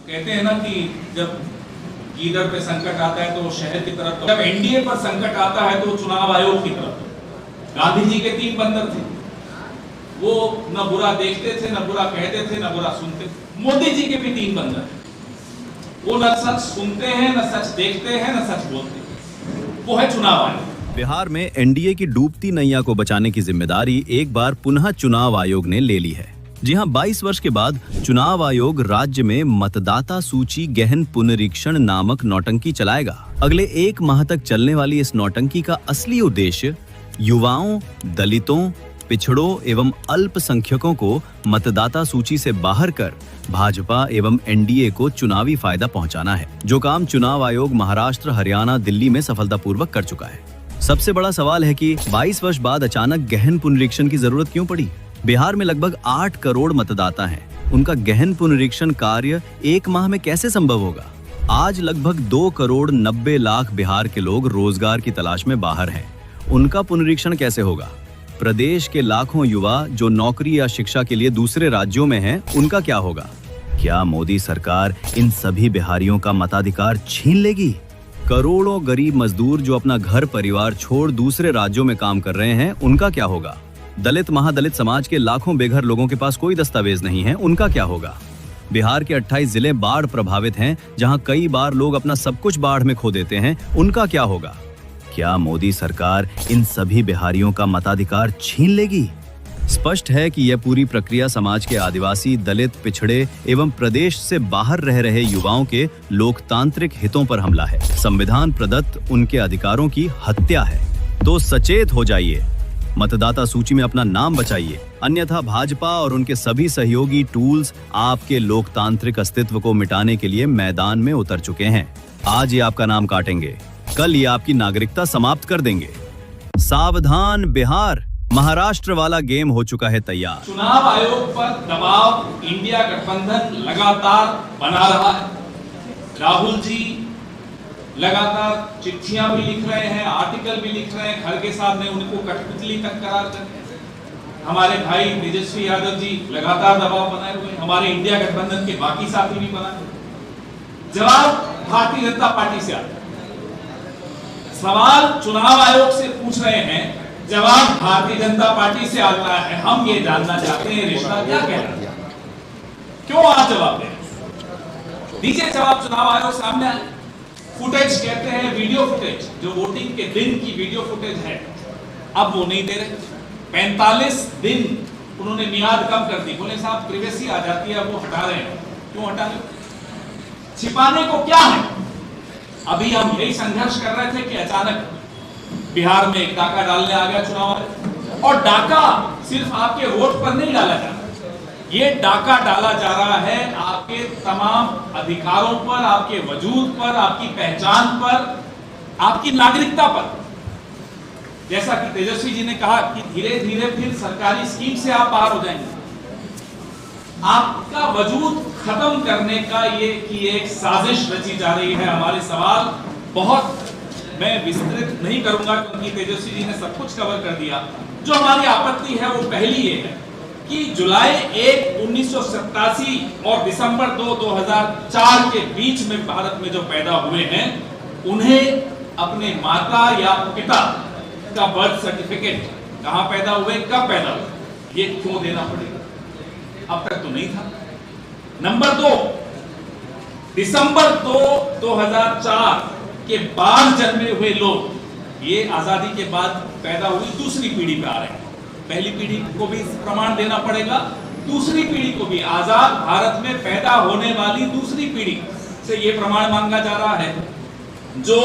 कहते हैं ना कि जब गीदड़ पे संकट आता है तो शहर की तरफ, जब एनडीए पर संकट आता है तो चुनाव आयोग की तरफ। गांधी जी के 3 बंदर थे, वो न बुरा देखते थे, न बुरा कहते थे, न बुरा सुनते थे। मोदी जी के भी 3 बंदर हैं, वो न सच सुनते हैं, न सच देखते हैं, न सच बोलते हैं। वो है चुनाव आयोग। बिहार में एनडीए की डूबती नैया को बचाने की जिम्मेदारी एक बार पुनः चुनाव आयोग ने ले ली है। जी हां, 22 वर्ष के बाद चुनाव आयोग राज्य में मतदाता सूची गहन पुनरीक्षण नामक नौटंकी चलाएगा। अगले 1 माह तक चलने वाली इस नौटंकी का असली उद्देश्य युवाओं, दलितों, पिछड़ों एवं अल्पसंख्यकों को मतदाता सूची से बाहर कर भाजपा एवं एनडीए को चुनावी फायदा पहुंचाना है, जो काम चुनाव आयोग महाराष्ट्र, हरियाणा, दिल्ली में सफलतापूर्वक कर चुका है। सबसे बड़ा सवाल है कि 22 वर्ष बाद अचानक गहन पुनरीक्षण की जरूरत क्यों पड़ी? बिहार में लगभग 8 करोड़ मतदाता हैं। उनका गहन पुनरीक्षण कार्य 1 माह में कैसे संभव होगा? आज लगभग 2 करोड़ 90 लाख बिहार के लोग रोजगार की तलाश में बाहर हैं। उनका पुनरीक्षण कैसे होगा? प्रदेश के लाखों युवा जो नौकरी या शिक्षा के लिए दूसरे राज्यों में हैं, उनका क्या होगा? क्या मोदी सरकार इन सभी बिहारियों का मताधिकार छीन लेगी? करोड़ों गरीब मजदूर जो अपना घर परिवार छोड़ दूसरे राज्यों में काम कर रहे हैं, उनका क्या होगा? दलित, महादलित समाज के लाखों बेघर लोगों के पास कोई दस्तावेज नहीं है, उनका क्या होगा? बिहार के 28 जिले बाढ़ प्रभावित हैं, जहां कई बार लोग अपना सब कुछ बाढ़ में खो देते हैं, उनका क्या होगा? क्या मोदी सरकार इन सभी बिहारियों का मताधिकार छीन लेगी? स्पष्ट है कि यह पूरी प्रक्रिया समाज के आदिवासी, दलित, पिछड़े एवं प्रदेश से बाहर रह रहे युवाओं के लोकतांत्रिक हितों पर हमला है। संविधान प्रदत्त उनके अधिकारों की हत्या है। तो सचेत हो जाइए, मतदाता सूची में अपना नाम बचाइए, अन्यथा भाजपा और उनके सभी सहयोगी टूल्स आपके लोकतांत्रिक अस्तित्व को मिटाने के लिए मैदान में उतर चुके हैं। आज ये आपका नाम काटेंगे, कल ये आपकी नागरिकता समाप्त कर देंगे। सावधान बिहार, महाराष्ट्र वाला गेम हो चुका है तैयार। चुनाव आयोग पर दबाव इंडिया गठबंधन लगातार बना रहा है। राहुल जी लगातार चिट्ठियां भी लिख रहे हैं, आर्टिकल भी लिख रहे हैं, खड़गे साहब ने उनको कठपुतली तक करार कर। हमारे भाई तेजस्वी यादव जी लगातार दबाव बनाए हुए, हमारे इंडिया गठबंधन के बाकी साथी भी बनाए हुए। जवाब भारतीय जनता पार्टी से आता है। सवाल चुनाव आयोग से पूछ रहे हैं, जवाब भारतीय जनता पार्टी से आता है। हम ये जानना चाहते हैं रिश्ता क्या कह रहा है, क्यों आप जवाब दें? दीजिए जवाब। चुनाव आयोग सामने आए, फुटेज कहते हैं, वीडियो फुटेज, जो वोटिंग के दिन की वीडियो फुटेज है, अब वो नहीं दे रहे। 45 दिन उन्होंने मियाद कम कर दी। बोले साहब प्रिवेसी आ जाती है, वो हटा रहे हैं। क्यों हटा रहे? छिपाने को क्या है? अभी हम यही संघर्ष कर रहे थे कि अचानक बिहार में एक डाका डालने आ गया चुनाव आयोग। और डाका सिर्फ आपके वोट पर नहीं डाला जा रहा, ये डाका डाला जा रहा है आपके तमाम अधिकारों पर, आपके वजूद पर, आपकी पहचान पर, आपकी नागरिकता पर। जैसा कि तेजस्वी जी ने कहा कि धीरे धीरे फिर सरकारी स्कीम से आप बाहर हो जाएंगे। आपका वजूद खत्म करने का ये कि एक साजिश रची जा रही है। हमारे सवाल बहुत मैं विस्तृत नहीं करूंगा क्योंकि तेजस्वी जी ने सब कुछ कवर कर दिया। जो हमारी आपत्ति है वो पहली ये है कि जुलाई 1, 1987 और दिसंबर 2, 2004 के बीच में भारत में जो पैदा हुए हैं, उन्हें अपने माता या पिता का बर्थ सर्टिफिकेट, कहां पैदा हुए, कब पैदा हुए, ये क्यों देना पड़ेगा? अब तक तो नहीं था। नंबर 2, दिसंबर 2, 2004 के बाद जन्मे हुए लोग, ये आजादी के बाद पैदा हुई दूसरी पीढ़ी पे आ रहे हैं। पहली पीढ़ी को भी प्रमाण देना पड़ेगा, दूसरी पीढ़ी को भी, आजाद भारत में पैदा होने वाली दूसरी पीढ़ी से ये प्रमाण मांगा जा रहा है। जो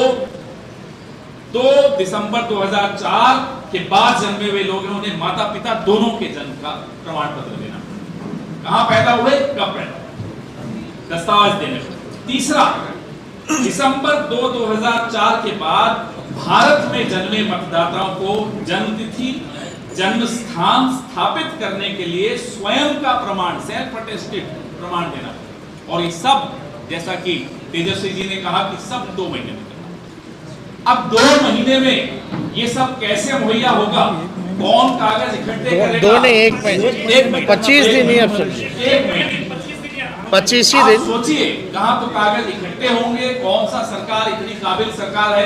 2 दिसंबर 2004 के बाद जन्मे हुए लोग हैं, उन्हें माता पिता दोनों के जन्म का प्रमाण पत्र देना, कहां पैदा हुए, कब पैदा, दस्तावेज देने। तीसरा, दिसंबर 2, 2004 के बाद भारत में जन्मे मतदाताओं को जन्म तिथि, जन्म स्थान स्थापित करने के लिए स्वयं का प्रमाण, सेल्फ अटेस्टेड प्रमाण देना। और ये सब, जैसा कि तेजस्वी जी ने कहा कि सब 2 महीने में करना। अब 2 महीने में ये सब कैसे मुहैया होगा? कौन कागज इकट्ठे करेगा? 2 ने 1 महीने, 25 दिन ही अब 1 महीने 25 ही आप दिन सोचिए कहाँ तो कागज इकट्ठे होंगे, कौन सा सरकार इतनी काबिल सरकार है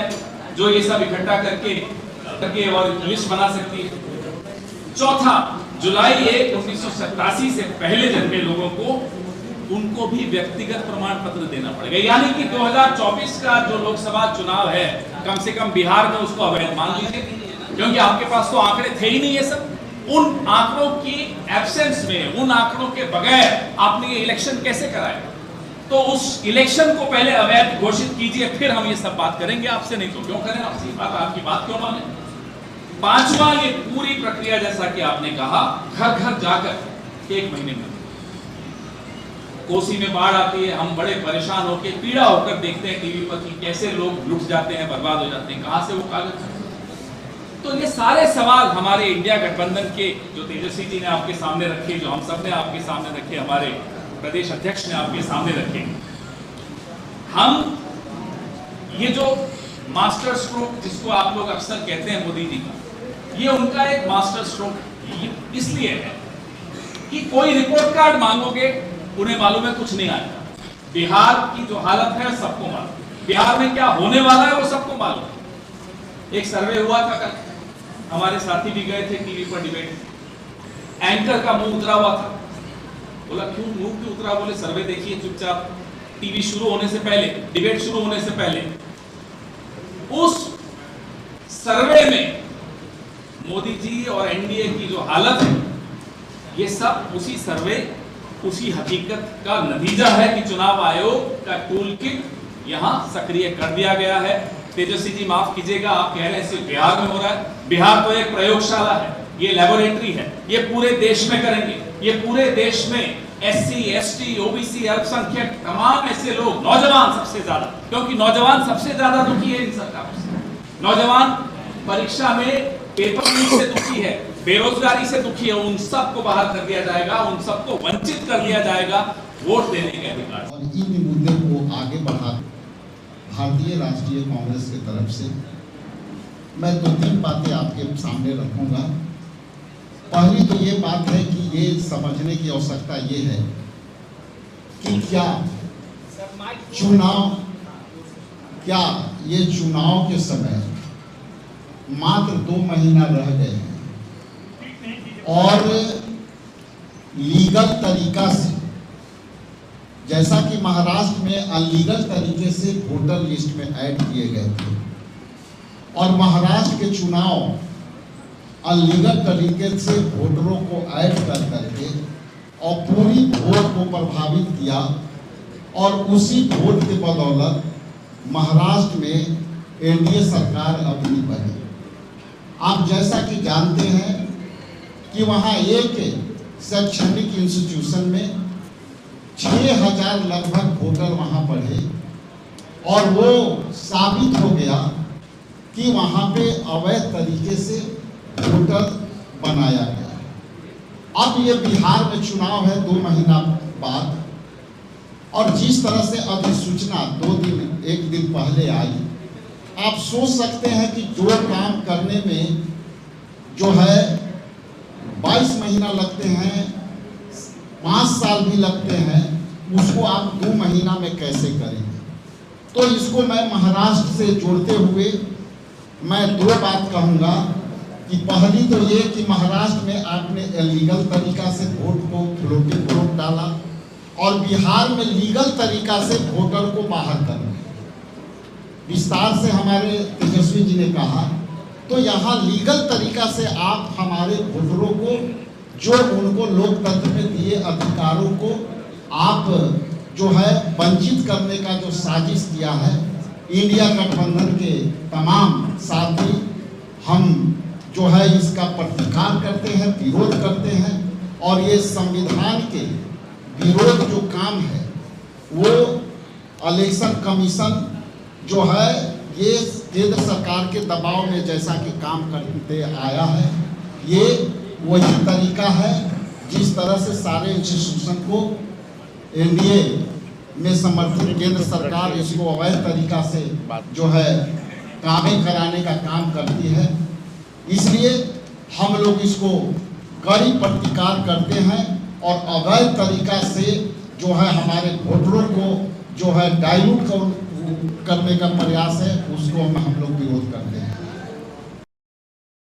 जो ये सब इकट्ठा करके और लिस्ट बना सकती है। चौथा, जुलाई 1, 1987 से पहले जन्मे लोगों को उनको भी व्यक्तिगत प्रमाण पत्र देना पड़ेगा, यानी कि 2024 का जो लोकसभा चुनाव है कम से कम बिहार में उसको अवैध मान लीजिए, क्योंकि आपके पास तो आंकड़े थे ही नहीं ये सब। उन आंकड़ों की एब्सेंस में, उन आंकड़ों के बगैर आपने ये इलेक्शन कैसे कराया? तो उस इलेक्शन को पहले अवैध घोषित कीजिए, फिर हम ये सब बात करेंगे आपसे, नहीं तो क्यों करें आपसे बात, आपकी बात क्यों माने। पांचवा, ये पूरी प्रक्रिया जैसा कि आपने कहा घर घर जाकर 1 महीने में, कोसी में बाढ़ आती है, हम बड़े परेशान होकर पीड़ा होकर देखते हैं टीवी पर कि कैसे लोग लुट जाते हैं, बर्बाद हो जाते हैं, कहां से वो कागज। तो ये सारे सवाल हमारे इंडिया गठबंधन के जो तेजस्वी जी ने आपके सामने रखे, जो हम सब ने आपके सामने रखे, हमारे प्रदेश अध्यक्ष ने आपके सामने रखे। हम ये जो मास्टर स्ट्रोक जिसको आप लोग अक्सर कहते हैं मोदी जी का, ये उनका एक मास्टर स्ट्रोक इसलिए है कि कोई रिपोर्ट कार्ड मांगोगे उन्हें मालूम है कुछ नहीं आएगा। बिहार की जो हालत है सबको मालूम, बिहार में क्या होने वाला है वो सबको मालूम। एक सर्वे हुआ था कल, हमारे साथी भी गए थे टीवी पर डिबेट, एंकर का मुंह उतरा हुआ था। बोला क्यों मुंह क्यों उतरा? बोले सर्वे देखिए चुपचाप, टीवी शुरू होने से पहले, डिबेट शुरू होने से पहले उस सर्वे में मोदी जी और एनडीए की जो हालत है, ये सब उसी सर्वे, उसी हकीकत का नतीजा है कि चुनाव आयोग का टूल किट यहां सक्रिय कर दिया गया है। तेजस्वी जी माफ कीजिएगा, आप कह रहे हैं सिर्फ बिहार में हो रहा है, बिहार तो एक प्रयोगशाला है, ये लैबोरेटरी है, ये पूरे देश में करेंगे, ये पूरे देश में एससी, एसटी, ओबीसी, अल्पसंख्यक, तमाम ऐसे लोग, नौजवान सबसे ज्यादा, क्योंकि नौजवान सबसे ज्यादा दुखी है इन सरकारों से। नौजवान परीक्षा में पेपर लीक से दुखी है, बेरोजगारी से दुखी है, उन सबको बाहर कर दिया जाएगा, उन सबको वंचित कर दिया जाएगा वोट देने के अधिकार। और इन मुद्दे को आगे बढ़ा भारतीय राष्ट्रीय कांग्रेस की तरफ से मैं 2-3 बातें आपके सामने रखूंगा। पहली तो ये बात है कि ये समझने की आवश्यकता ये है कि क्या ये चुनाव के समय मात्र 2 महीना रह गए हैं और लीगल तरीका से, जैसा कि महाराष्ट्र में अनलीगल तरीके से वोटर लिस्ट में ऐड किए गए थे और महाराष्ट्र के चुनाव अनलीगल तरीके से वोटरों को ऐड कर करके और पूरी वोट को प्रभावित किया और उसी वोट के बदौलत महाराष्ट्र में एनडीए सरकार अभी बनी। आप जैसा कि जानते हैं कि वहाँ एक शैक्षणिक इंस्टीट्यूशन में 6000 लगभग वोटर वहाँ पढ़े और वो साबित हो गया कि वहाँ पे अवैध तरीके से वोटर बनाया गया। अब ये बिहार में चुनाव है 2 महीना बाद और जिस तरह से अधिसूचना 1 दिन पहले आई, आप सोच सकते हैं कि जो काम करने में जो है 22 महीना लगते हैं, 5 साल भी लगते हैं, उसको आप 2 महीना में कैसे करेंगे। तो इसको मैं महाराष्ट्र से जोड़ते हुए मैं 2 बात कहूँगा कि पहली तो ये कि महाराष्ट्र में आपने इलीगल तरीका से वोट को फ्लोटिंग वोट डाला और बिहार में लीगल तरीका से वोटर को बाहर करना। विस्तार से हमारे तेजस्वी जी ने कहा, तो यहाँ लीगल तरीका से आप हमारे वोटरों को, जो उनको लोकतंत्र में दिए अधिकारों को आप जो है वंचित करने का जो साजिश किया है, इंडिया गठबंधन के तमाम साथी हम जो है इसका प्रतिकार करते हैं, विरोध करते हैं और ये संविधान के विरोध जो काम है वो इलेक्शन कमीशन जो है ये केंद्र सरकार के दबाव में जैसा कि काम करते आया है, ये वही तरीका है जिस तरह से सारे इंस्टीट्यूशन को एनडीए में समर्थित केंद्र सरकार इसको अवैध तरीका से जो है कामें कराने का काम करती है। इसलिए हम लोग इसको कड़ी प्रतिकार करते हैं और अवैध तरीका से जो है हमारे वोटरों को जो है डाइल्यूट करने का प्रयास है, उसको हम लोग विरोध करते हैं।